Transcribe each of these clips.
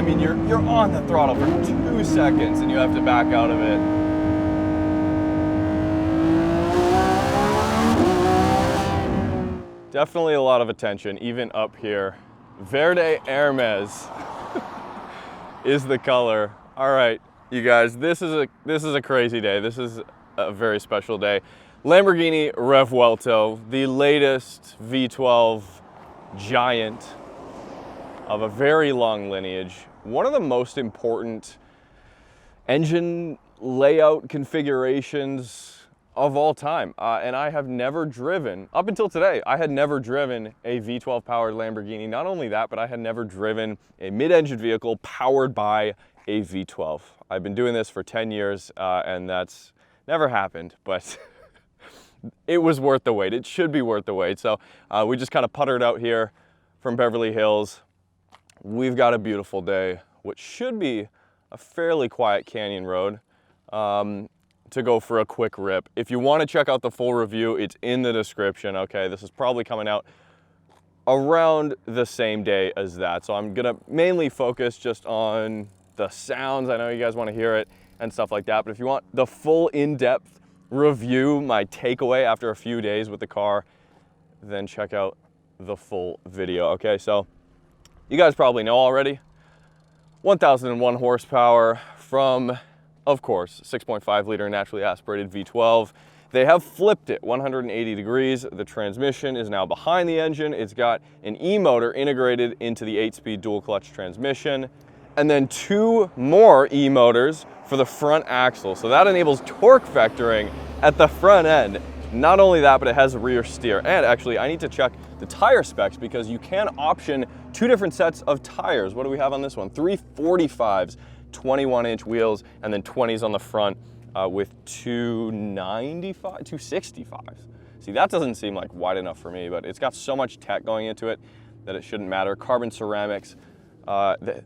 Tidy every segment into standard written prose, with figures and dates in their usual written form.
I mean, you're on the throttle for 2 seconds and you have to back out of it. Definitely a lot of attention, even up here. Verde Hermes is the color. All right, you guys, this is a crazy day. This is a very special day. Lamborghini Revuelto, the latest V12 giant of a very long lineage. One of the most important engine layout configurations of all time. And I have never driven, up until today, I had never driven a V12 powered Lamborghini. Not only that, but I had never driven a mid-engine vehicle powered by a V12. I've been doing this for 10 years and that's never happened, but it was worth the wait. It should be worth the wait. So we just kind of puttered out here from Beverly Hills. We've got a beautiful day, which should be a fairly quiet canyon road. To go for a quick rip. If you want to check out the full review, it's in the description. Okay, this is probably coming out around the same day as that. So I'm gonna mainly focus just on the sounds. I know you guys want to hear it and stuff like that, but if you want the full in-depth review, my takeaway after a few days with the car, then check out the full video. Okay, so you guys probably know already, 1001 horsepower from, of course, 6.5 liter naturally aspirated V12. They have flipped it 180 degrees. The transmission is now behind the engine. It's got an E-motor integrated into the 8-speed dual clutch transmission, and then 2 more E-motors for the front axle. So that enables torque vectoring at the front end. Not only that, but it has rear steer. And actually, I need to check the tire specs because you can option 2 different sets of tires. What do we have on this one? 3 45s. 21-inch wheels, and then 20s on the front with 265s. See, that doesn't seem like wide enough for me, but it's got so much tech going into it that it shouldn't matter. Carbon ceramics. The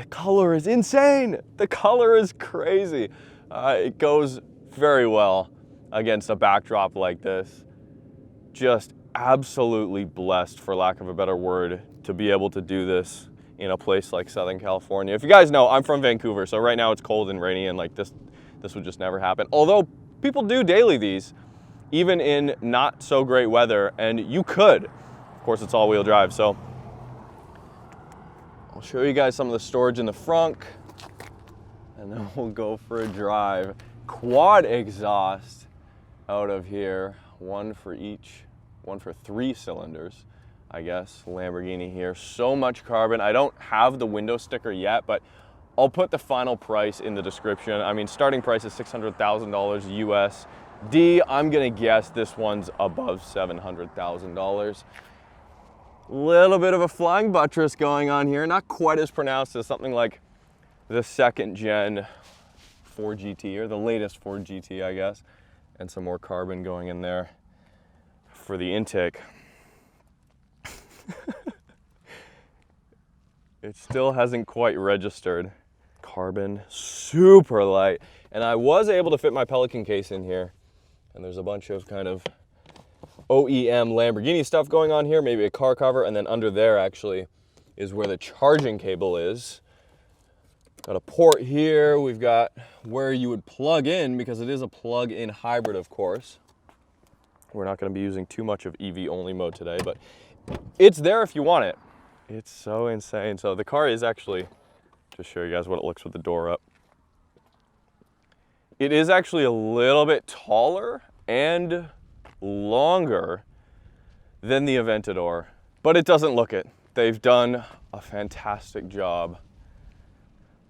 color is insane. The color is crazy. It goes very well against a backdrop like this. Just absolutely blessed, for lack of a better word, to be able to do this in a place like Southern California. If you guys know, I'm from Vancouver, so right now it's cold and rainy and like this would just never happen. Although people do daily these, even in not so great weather, and you could. Of course, it's all-wheel drive, so I'll show you guys some of the storage in the front, and then we'll go for a drive. Quad exhaust out of here, one for 3 cylinders. I guess, Lamborghini here. So much carbon. I don't have the window sticker yet, but I'll put the final price in the description. I mean, starting price is $600,000 USD. I'm gonna guess this one's above $700,000. Little bit of a flying buttress going on here. Not quite as pronounced as something like the 2nd gen Ford GT, or the latest Ford GT, I guess. And some more carbon going in there for the intake. It still hasn't quite registered. Carbon, super light. And I was able to fit my Pelican case in here. And there's a bunch of kind of OEM Lamborghini stuff going on here, maybe a car cover, and then under there actually is where the charging cable is. Got a port here. We've got where you would plug in, because it is a plug-in hybrid, of course. We're not going to be using too much of EV only mode today, but it's there if you want it. It's so insane. So the car is actually, just show you guys what it looks with the door up. It is actually a little bit taller and longer than the Aventador, but it doesn't look it. They've done a fantastic job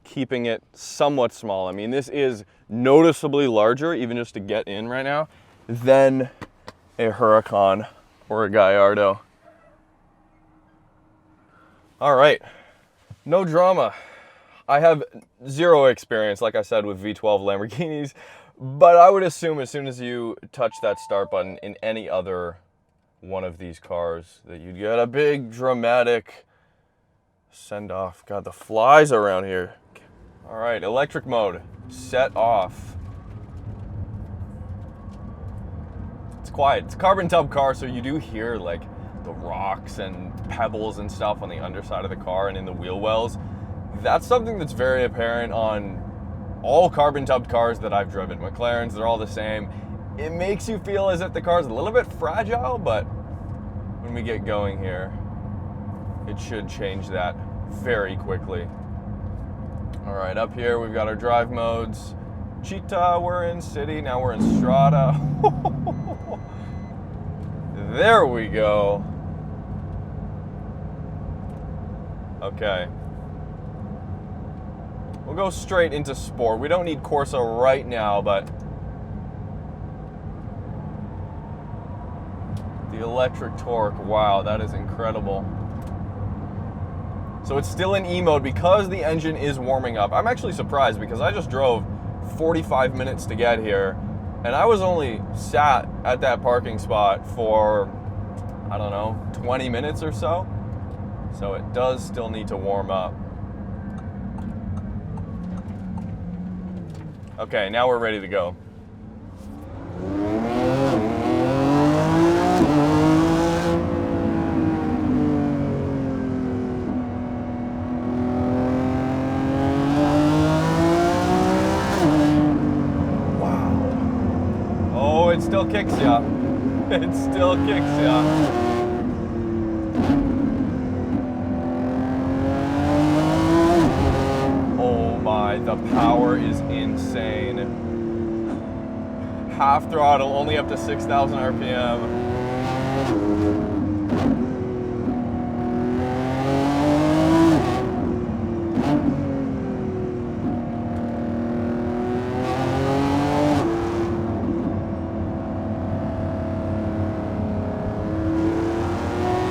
keeping it somewhat small. I mean, this is noticeably larger, even just to get in right now, than a Huracan or a Gallardo. All right, no drama. I have zero experience, like I said, with V12 Lamborghinis, but I would assume as soon as you touch that start button in any other one of these cars that you'd get a big dramatic send off. God, the flies around here. All right, electric mode, set off. It's quiet. It's a carbon tub car, so you do hear like the rocks and pebbles and stuff on the underside of the car and in the wheel wells. That's something that's very apparent on all carbon tubbed cars that I've driven. McLarens, they're all the same. It makes you feel as if the car's a little bit fragile, but when we get going here, it should change that very quickly. All right, up here we've got our drive modes. Cheetah, we're in city, now we're in Strata. There we go. Okay. We'll go straight into sport. We don't need Corsa right now, but the electric torque, wow, that is incredible. So it's still in E mode because the engine is warming up. I'm actually surprised because I just drove 45 minutes to get here, and I was only sat at that parking spot for, I don't know, 20 minutes or so. So it does still need to warm up. Okay, now we're ready to go. Wow. Oh, it still kicks ya. It still kicks ya. The power is insane. Half throttle, only up to 6,000 RPM.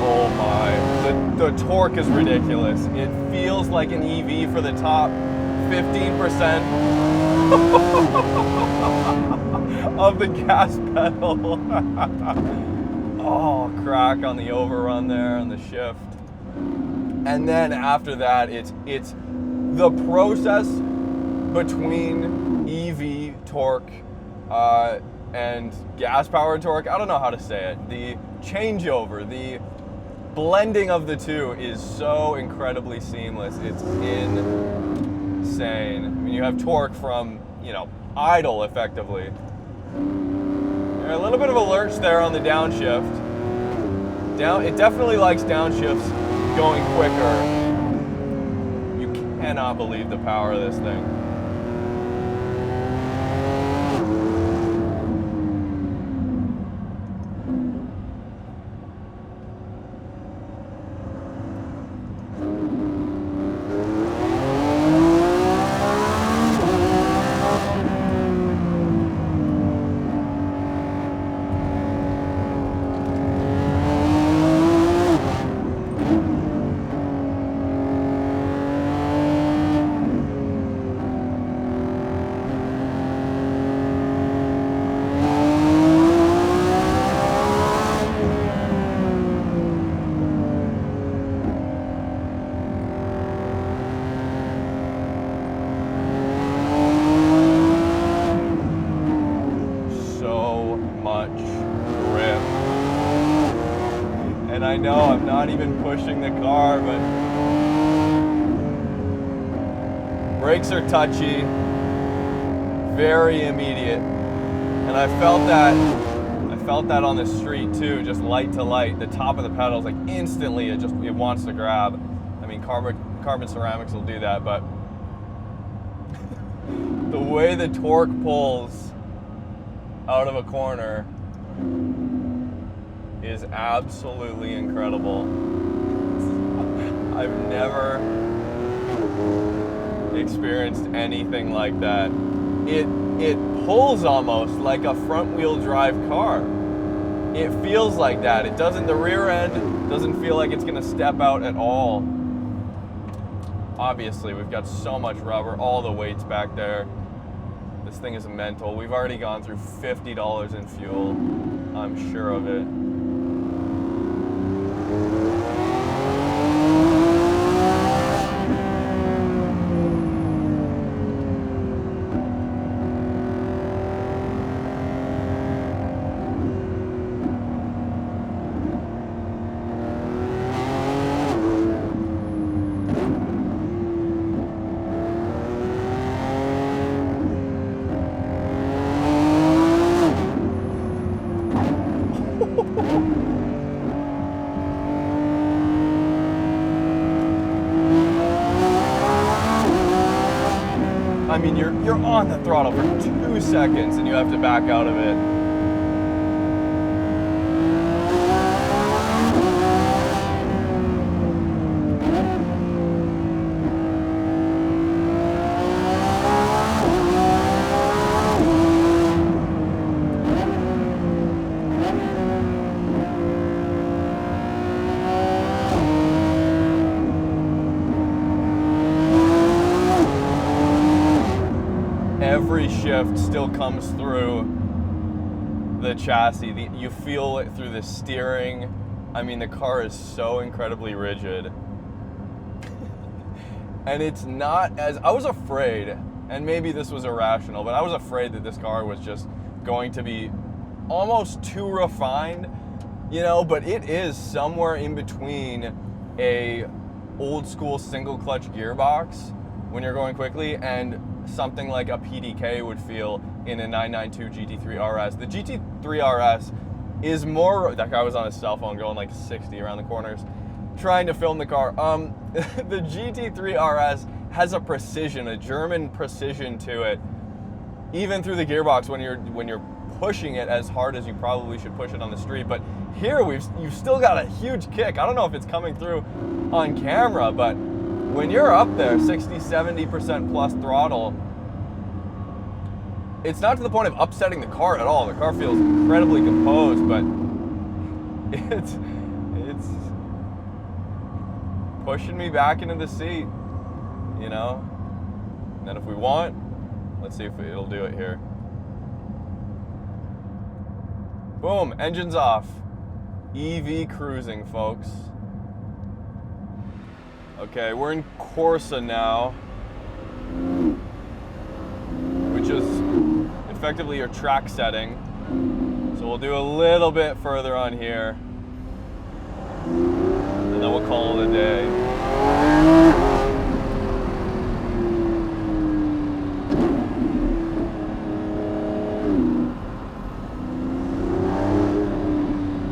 Oh my, the torque is ridiculous. It feels like an EV for the top 15% of the gas pedal. Oh, crack on the overrun there on the shift. And then after that, it's the process between EV torque and gas powered torque. I don't know how to say it. The changeover, the blending of the two is so incredibly seamless. It's insane. I mean, you have torque from, idle effectively. A little bit of a lurch there on the downshift. It definitely likes downshifts going quicker. You cannot believe the power of this thing. I know I'm not even pushing the car, but brakes are touchy, very immediate, and I felt that on the street too, just light to light. The top of the pedals, like instantly, it wants to grab. I mean, carbon ceramics will do that, but the way the torque pulls out of a corner is absolutely incredible. I've never experienced anything like that. It pulls almost like a front wheel drive car. It feels like that. It doesn't, the rear end doesn't feel like it's gonna step out at all. Obviously, we've got so much rubber, all the weight's back there. This thing is mental. We've already gone through $50 in fuel. I'm sure of it. mean, you're on the throttle for 2 seconds and you have to back out of it. Every shift still comes through the chassis. You feel it through the steering. I mean, the car is so incredibly rigid. And it's not as, I was afraid, and maybe this was irrational, but I was afraid that this car was just going to be almost too refined, you know, but it is somewhere in between a old school single clutch gearbox when you're going quickly and something like a PDK would feel in a 992 GT3 RS. The GT3 RS is more, that guy was on his cell phone going like 60 around the corners trying to film the car. The GT3 RS has a precision, a German precision to it, even through the gearbox when you're pushing it as hard as you probably should push it on the street. But here you've still got a huge kick. I don't know if it's coming through on camera, but when you're up there 60-70% plus throttle, it's not to the point of upsetting the car at all. The car feels incredibly composed, but it's pushing me back into the seat, you know? And then if we want, let's see if it'll do it here. Boom, engine's off. EV cruising, folks. Okay, we're in Corsa now, which is effectively your track setting. So we'll do a little bit further on here, and then we'll call it a day.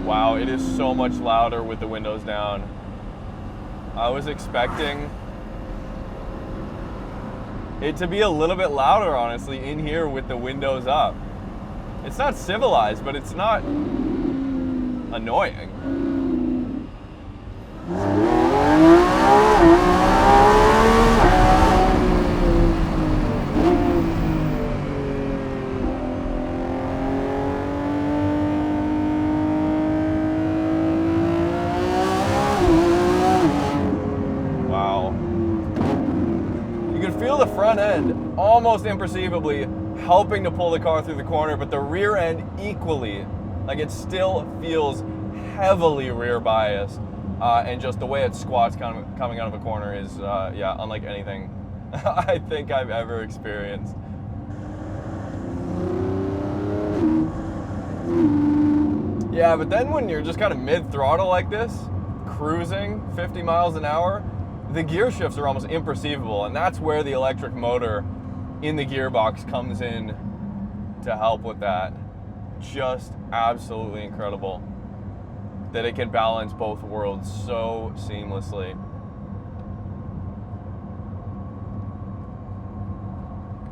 Wow, it is so much louder with the windows down. I was expecting it to be a little bit louder, honestly, in here with the windows up. It's not civilized, but it's not annoying. The front end almost imperceptibly helping to pull the car through the corner, but the rear end equally, like it still feels heavily rear biased, and just the way it squats coming out of a corner is yeah, unlike anything I think I've ever experienced. Yeah, but then when you're just kind of mid-throttle like this, cruising 50 miles an hour, the gear shifts are almost imperceivable, and that's where the electric motor in the gearbox comes in to help with that. Just absolutely incredible that it can balance both worlds so seamlessly.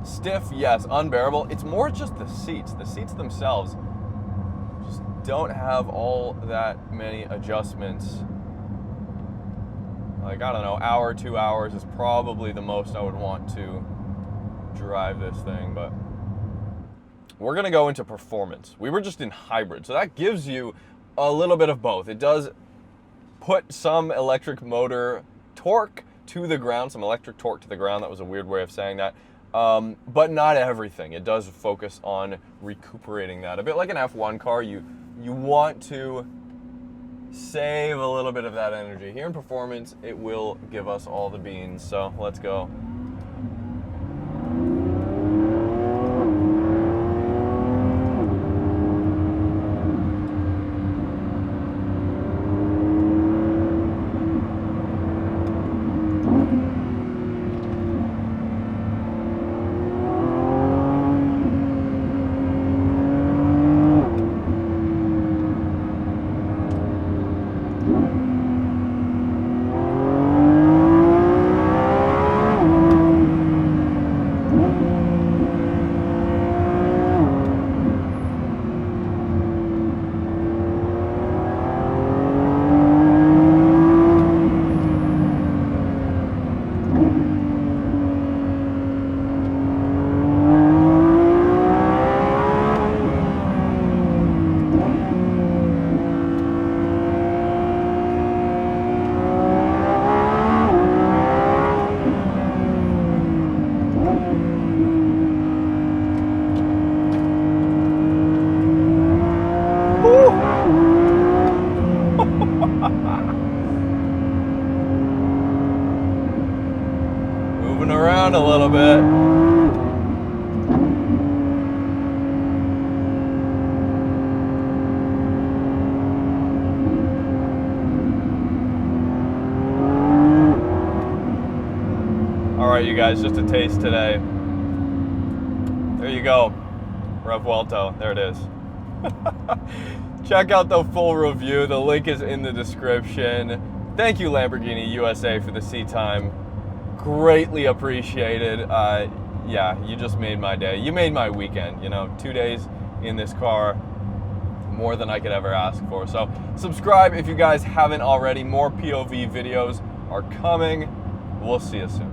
Stiff, yes. Unbearable. It's more just the seats. The seats themselves just don't have all that many adjustments. Like, I don't know, hour, 2 hours is probably the most I would want to drive this thing, but we're gonna go into performance. We were just in hybrid, so that gives you a little bit of both. It does put some electric motor torque to the ground, some electric torque to the ground. That was a weird way of saying that, but not everything. It does focus on recuperating that. A bit like an F1 car, you want to save a little bit of that energy. Here in performance, it will give us all the beans, so let's go. moving around a little bit. All right, you guys, just a taste today. There you go, Revuelto, there it is. Check out the full review, the link is in the description. Thank you, Lamborghini USA, for the seat time. Greatly appreciated. Yeah, you just made my day. You made my weekend, you know, 2 days in this car, more than I could ever ask for. So subscribe if you guys haven't already. More POV videos are coming. We'll see you soon.